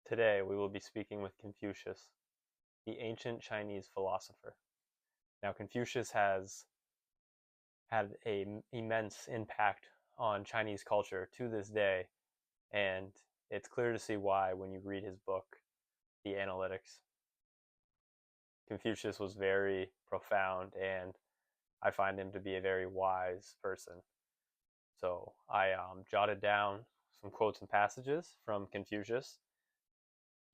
Today we will be speaking with Confucius, the ancient Chinese philosopher. Now, Confucius has had an immense impact on Chinese culture to this day, and it's clear to see why when you read his book, The Analytics. Confucius was very profound, and I find him to be a very wise person. So I jotted down some quotes and passages from Confucius,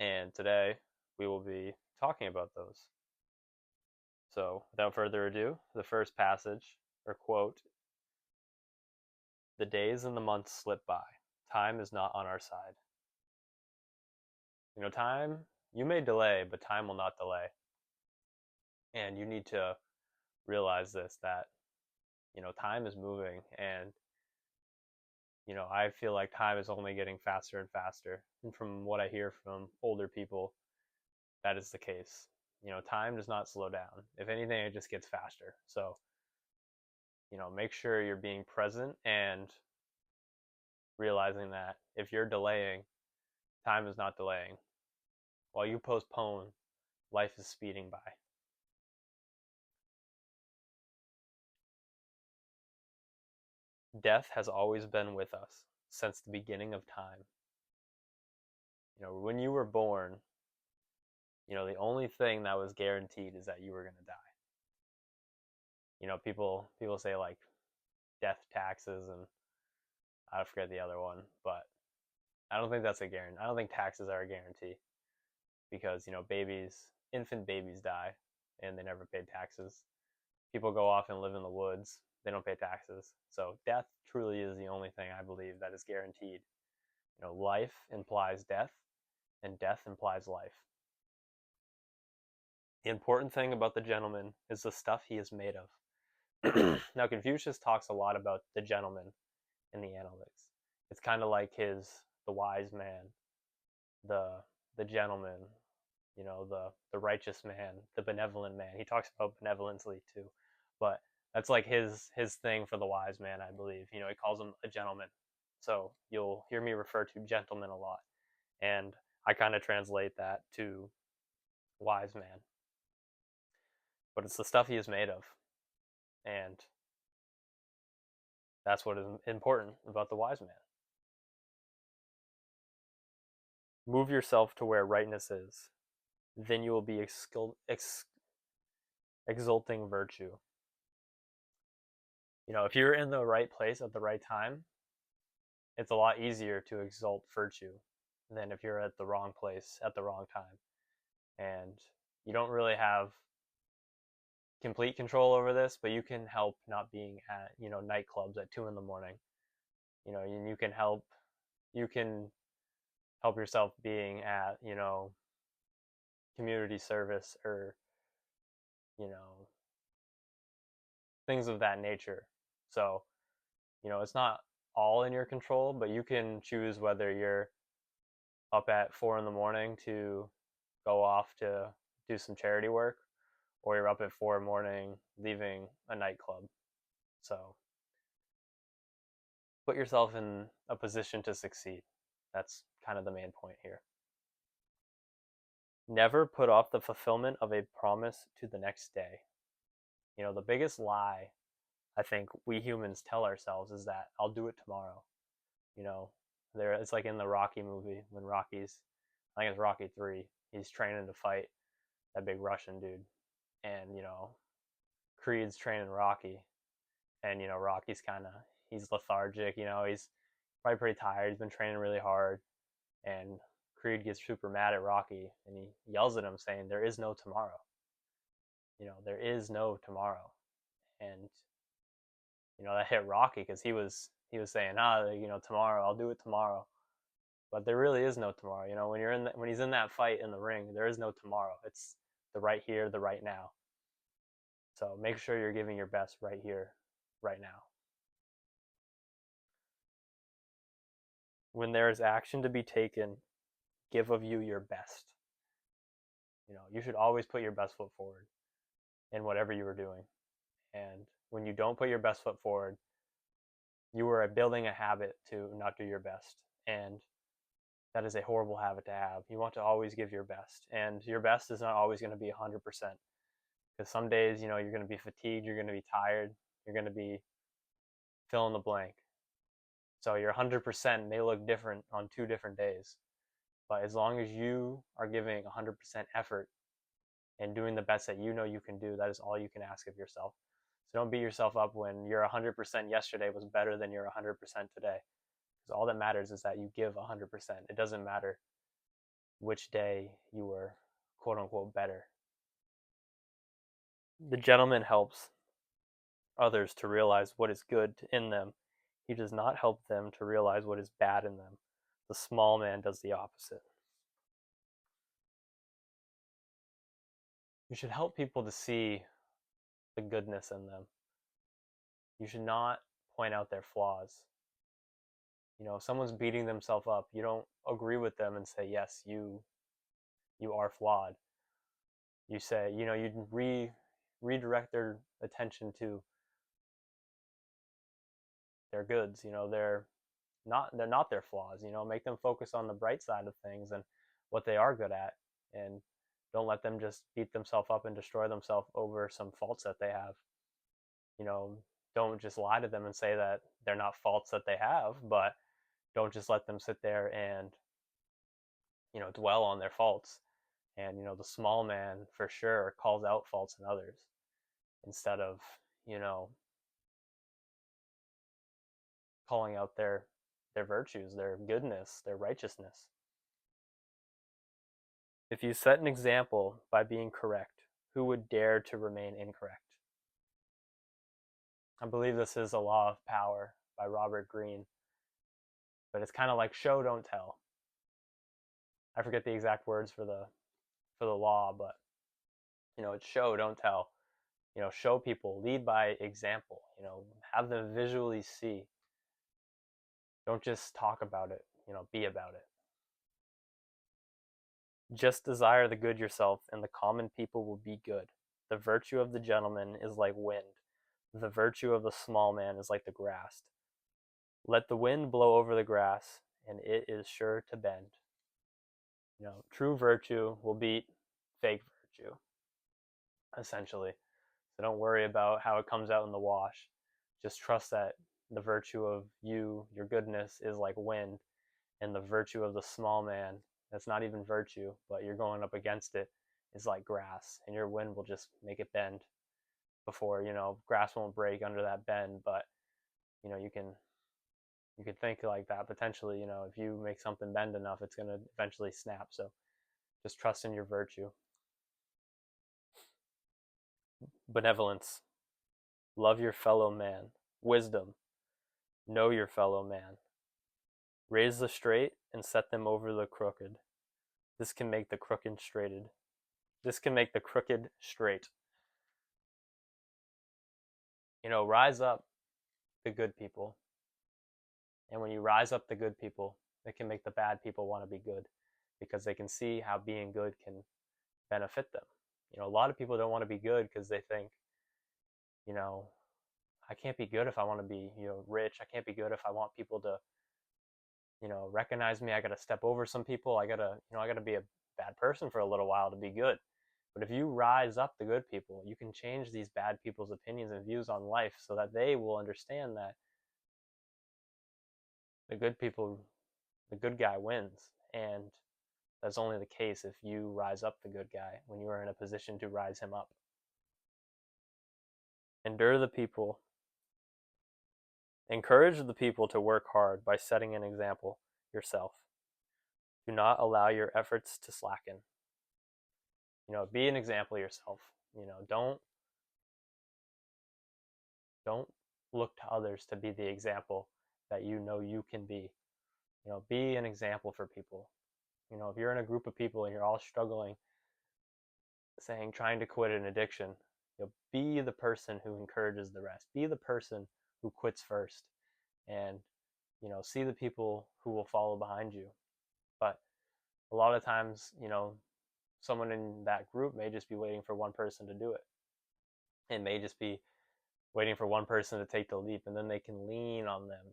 and today we will be talking about those. So, without further ado, the first passage or quote: "The days and the months slip by. Time is not on our side." Time, you may delay, but time will not delay. And you need to realize this that, time is moving. And, I feel like time is only getting faster and faster. And from what I hear from older people, that is the case. Time does not slow down. If anything, it just gets faster. So, make sure you're being present and realizing that if you're delaying, time is not delaying. While you postpone, life is speeding by. Death has always been with us since the beginning of time. When you were born, the only thing that was guaranteed is that you were going to die. People say like death taxes, and I forget the other one, but I don't think that's a guarantee. I don't think taxes are a guarantee because, infant babies die and they never paid taxes. People go off and live in the woods, they don't pay taxes. So death truly is the only thing I believe that is guaranteed. Life implies death, and death implies life. The important thing about the gentleman is the stuff he is made of. Now, Confucius talks a lot about the gentleman in the Analytics. It's kind of like the wise man, the gentleman, the righteous man, the benevolent man. He talks about benevolency too, but that's like his thing for the wise man, I believe. He calls him a gentleman. So you'll hear me refer to gentleman a lot, and I kind of translate that to wise man. But it's the stuff he is made of, and that's what is important about the wise man. Move yourself to where rightness is, then you will be exalting virtue. If you're in the right place at the right time, it's a lot easier to exalt virtue than if you're at the wrong place at the wrong time. And you don't really have complete control over this, but you can help not being at, nightclubs at 2 a.m. And you can help yourself being at, community service or, things of that nature. So, it's not all in your control, but you can choose whether you're up at 4 a.m. to go off to do some charity work, or you're up at 4 a.m. leaving a nightclub. So put yourself in a position to succeed. That's kind of the main point here. Never put off the fulfillment of a promise to the next day. The biggest lie I think we humans tell ourselves is that I'll do it tomorrow. It's like in the Rocky movie when I think it's Rocky 3, he's training to fight that big Russian dude. And, Creed's training Rocky. And, Rocky's he's lethargic, he's probably pretty tired. He's been training really hard. And Creed gets super mad at Rocky and he yells at him saying, "There is no tomorrow." There is no tomorrow. And, that hit Rocky because he was saying, tomorrow, I'll do it tomorrow. But there really is no tomorrow. When he's in that fight in the ring, there is no tomorrow. It's the right here, the right now. So make sure you're giving your best right here, right now. When there is action to be taken, give of you your best. You should always put your best foot forward in whatever you are doing. And when you don't put your best foot forward, you are building a habit to not do your best. And That is a horrible habit to have. You want to always give your best, and your best is not always going to be 100%. Because some days, you're going to be fatigued, you're going to be tired, you're going to be fill in the blank. So your 100% may look different on 2 different days. But as long as you are giving 100% effort and doing the best that you know you can do, that is all you can ask of yourself. So don't beat yourself up when your 100% yesterday was better than your 100% today. Because all that matters is that you give 100%. It doesn't matter which day you were quote unquote better. The gentleman helps others to realize what is good in them. He does not help them to realize what is bad in them. The small man does the opposite. You should help people to see the goodness in them. You should not point out their flaws. If someone's beating themselves up, you don't agree with them and say, yes, you are flawed. You say, you redirect their attention to their goods. They're not their flaws. Make them focus on the bright side of things and what they are good at, and don't let them just beat themselves up and destroy themselves over some faults that they have. you know don't just lie to them and say that they're not faults that they have, but don't just let them sit there and dwell on their faults. And the small man for sure calls out faults in others instead of you know calling out their virtues, their goodness, their righteousness. If you set an example by being correct, who would dare to remain incorrect? I believe this is A Law of Power by Robert Greene, but it's kind of like show don't tell. I forget the exact words for the law, but it's show don't tell. Show people, lead by example. Have them visually see. Don't just talk about it. Be about it. Just desire the good yourself, and the common people will be good. The virtue of the gentleman is like wind. The virtue of the small man is like the grass. Let the wind blow over the grass, and it is sure to bend. True virtue will beat fake virtue, essentially. So don't worry about how it comes out in the wash. Just trust that the virtue of your goodness, is like wind, and the virtue of the small man, that's not even virtue, but you're going up against it, is like grass, and your wind will just make it bend before, grass won't break under that bend, but you can think like that potentially. If you make something bend enough, it's going to eventually snap. So just trust in your virtue. Benevolence. Love your fellow man. Wisdom. Know your fellow man. Raise the straight and set them over the crooked. This can make the crooked straighted. This can make the crooked straight. Rise up the good people. And when you rise up the good people, it can make the bad people want to be good, because they can see how being good can benefit them. A lot of people don't want to be good because they think, you know, I can't be good if I want to be, rich. I can't be good if I want people to, recognize me. I got to step over some people. I got to be a bad person for a little while to be good. But if you rise up the good people, you can change these bad people's opinions and views on life so that they will understand that the good people, the good guy wins. And that's only the case if you rise up the good guy when you are in a position to rise him up. Endure the people. Encourage the people to work hard by setting an example yourself. Do not allow your efforts to slacken. Be an example yourself. Don't look to others to be the example that you can be. Be an example for people. If you're in a group of people and you're all struggling, trying to quit an addiction, be the person who encourages the rest. Be the person who quits first, and see the people who will follow behind you. But a lot of times, someone in that group may just be waiting for one person to do it. It may just be waiting for one person to take the leap, and then they can lean on them.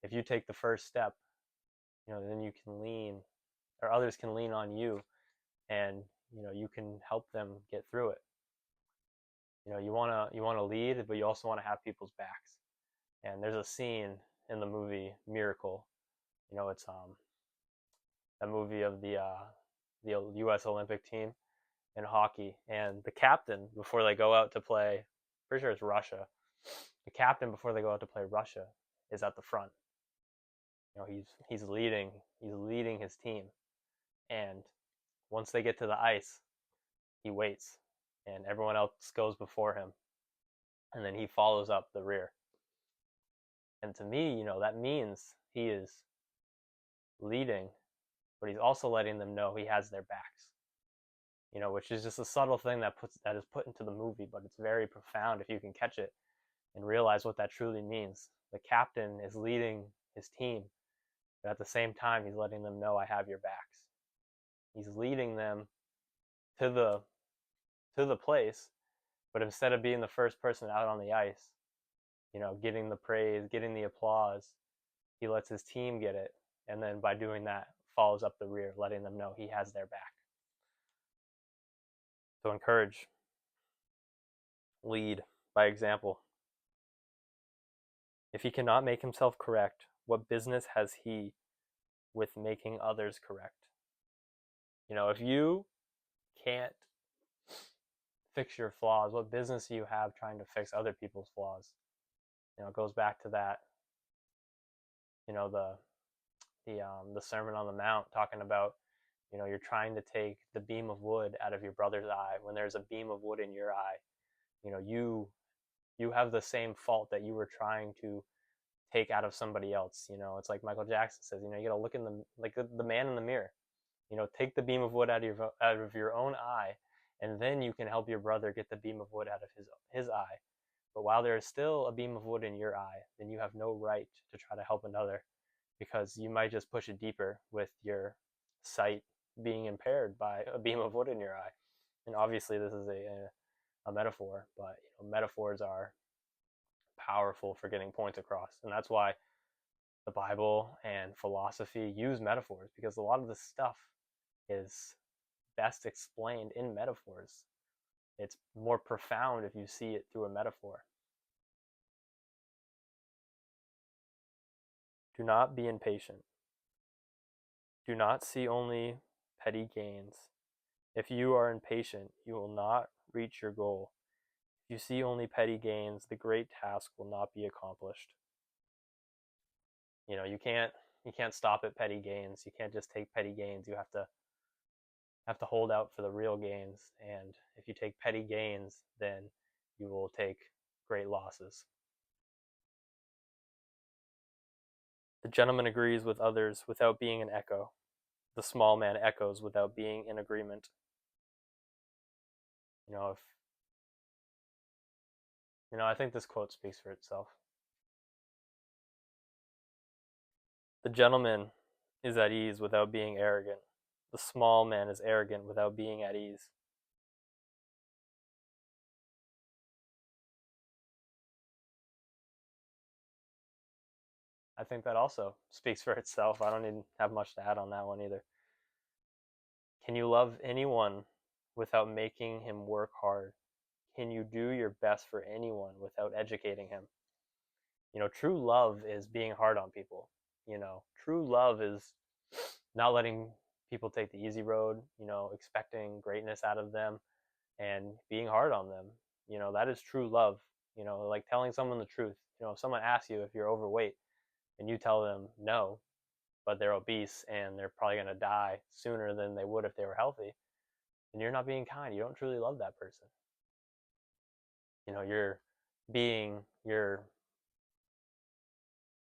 If you take the first step, then you can lean, or others can lean on you, and you can help them get through it. You want to lead, but you also want to have people's backs. And there's a scene in the movie Miracle. It's a movie of the U.S. Olympic team in hockey, and the captain, before they go out to play, pretty sure it's Russia. The captain, before they go out to play Russia, is at the front. He's leading his team, and once they get to the ice, he waits, and everyone else goes before him, and then he follows up the rear. And to me, that means he is leading, but he's also letting them know he has their backs. Which is just a subtle thing that is put into the movie, but it's very profound if you can catch it and realize what that truly means. The captain is leading his team, but at the same time, he's letting them know, I have your backs. He's leading them to the place, but instead of being the first person out on the ice, getting the praise, getting the applause, he lets his team get it, and then by doing that, follows up the rear, letting them know he has their back. So encourage, lead by example. If he cannot make himself correct, what business has he with making others correct? If you can't fix your flaws, what business do you have trying to fix other people's flaws? It goes back to that, the Sermon on the Mount, talking about, you're trying to take the beam of wood out of your brother's eye when there's a beam of wood in your eye. You have the same fault that you were trying to take out of somebody else. It's like Michael Jackson says, you gotta look in the man in the mirror. Take the beam of wood out of your own eye, and then you can help your brother get the beam of wood out of his eye. But while there is still a beam of wood in your eye, then you have no right to try to help another, because you might just push it deeper with your sight being impaired by a beam of wood in your eye. And obviously this is a metaphor, but metaphors are powerful for getting points across. And that's why the Bible and philosophy use metaphors, because a lot of this stuff is best explained in metaphors. It's more profound if you see it through a metaphor. Do not be impatient. Do not see only petty gains. If you are impatient, you will not reach your goal. If you see only petty gains, the great task will not be accomplished. You can't stop at petty gains. You can't just take petty gains. You have to hold out for the real gains. And if you take petty gains, then you will take great losses. The gentleman agrees with others without being an echo. The small man echoes without being in agreement. I think this quote speaks for itself. The gentleman is at ease without being arrogant. The small man is arrogant without being at ease. I think that also speaks for itself. I don't even have much to add on that one either. Can you love anyone without making him work hard? Can you do your best for anyone without educating him? True love is being hard on people. True love is not letting people take the easy road, expecting greatness out of them and being hard on them. That is true love. Like telling someone the truth. If someone asks you if you're overweight and you tell them no, but they're obese and they're probably going to die sooner than they would if they were healthy, then you're not being kind. You don't truly love that person. You're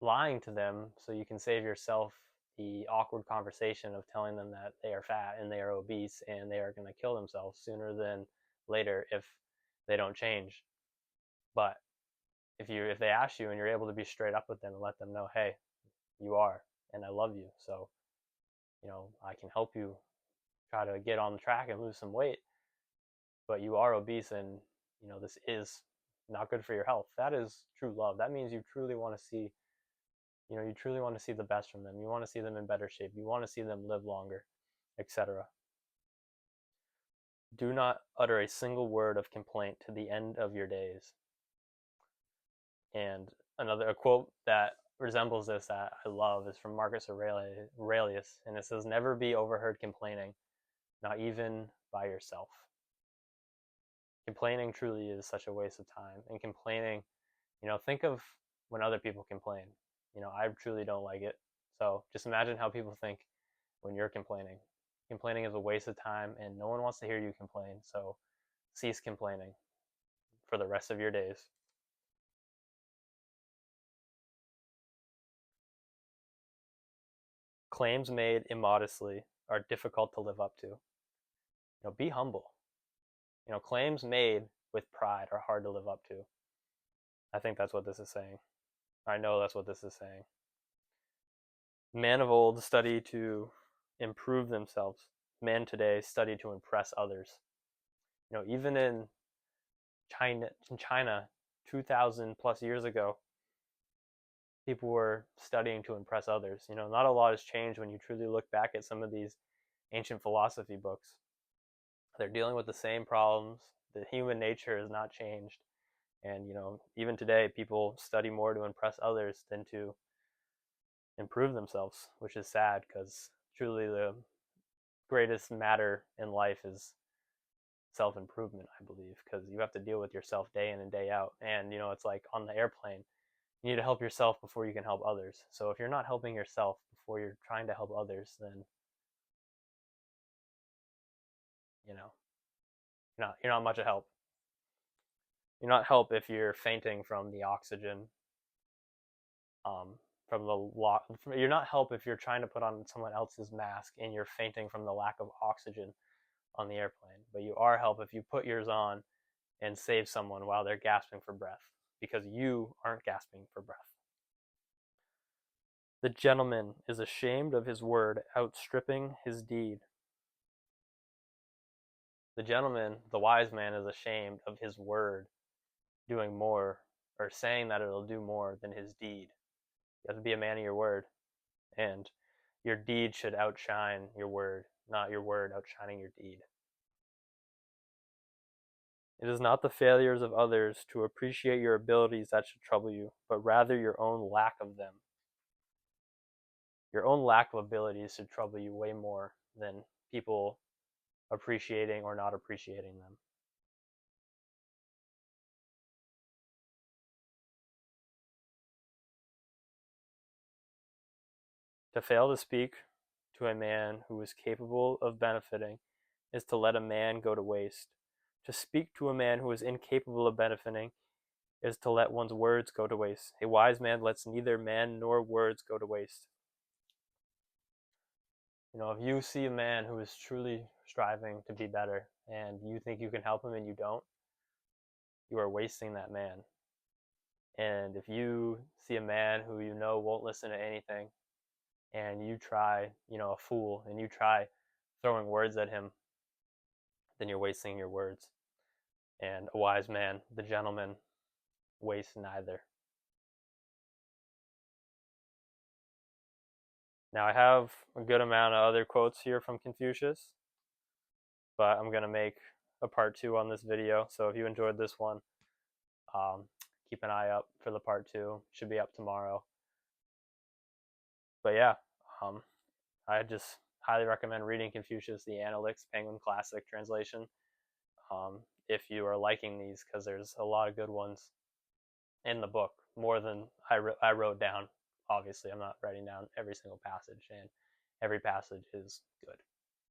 lying to them so you can save yourself the awkward conversation of telling them that they are fat and they are obese and they are going to kill themselves sooner than later if they don't change. But if they ask you and you're able to be straight up with them and let them know, hey, you are, and I love you, so I can help you try to get on the track and lose some weight, but you are obese and this is not good for your health. That is true love. That means you truly want to see You truly want to see the best from them. You want to see them in better shape. You want to see them live longer, etc. Do not utter a single word of complaint to the end of your days. And a quote that resembles this that I love is from Marcus Aurelius, and it says, "Never be overheard complaining, not even by yourself." Complaining truly is such a waste of time. And complaining, think of when other people complain. I truly don't like it. So just imagine how people think when you're complaining. Complaining is a waste of time, and no one wants to hear you complain. So cease complaining for the rest of your days. Claims made immodestly are difficult to live up to. Be humble. Claims made with pride are hard to live up to. I think that's what this is saying. I know that's what this is saying. Men of old study to improve themselves. Men today study to impress others. Even in China 2,000 plus years ago, people were studying to impress others. Not a lot has changed when you truly look back at some of these ancient philosophy books. They're dealing with the same problems. The human nature has not changed. And, even today, people study more to impress others than to improve themselves, which is sad because truly the greatest matter in life is self-improvement, I believe, because you have to deal with yourself day in and day out. And, it's like on the airplane, you need to help yourself before you can help others. So if you're not helping yourself before you're trying to help others, then, you're not much of help. You're not help if you're fainting from the oxygen, from the you're not help if you're trying to put on someone else's mask and you're fainting from the lack of oxygen on the airplane. But you are help if you put yours on and save someone while they're gasping for breath, because you aren't gasping for breath. The gentleman is ashamed of his word, outstripping his deed. The gentleman, the wise man, is ashamed of his word doing more, or saying that it'll do more than his deed. You have to be a man of your word, and your deed should outshine your word, not your word outshining your deed. It is not the failures of others to appreciate your abilities that should trouble you, but rather your own lack of them. Your own lack of abilities should trouble you way more than people appreciating or not appreciating them. To fail to speak to a man who is capable of benefiting is to let a man go to waste. To speak to a man who is incapable of benefiting is to let one's words go to waste. A wise man lets neither man nor words go to waste. If you see a man who is truly striving to be better and you think you can help him and you don't, you are wasting that man. And if you see a man who won't listen to anything and you try, a fool, and you try throwing words at him, then you're wasting your words. And a wise man, the gentleman, wastes neither. Now, I have a good amount of other quotes here from Confucius, but I'm going to make a part 2 on this video. So if you enjoyed this one, keep an eye up for the part 2. Should be up tomorrow. But yeah, I just highly recommend reading Confucius, the Analects Penguin Classic translation, if you are liking these, because there's a lot of good ones in the book, more than I wrote down. Obviously, I'm not writing down every single passage, and every passage is good.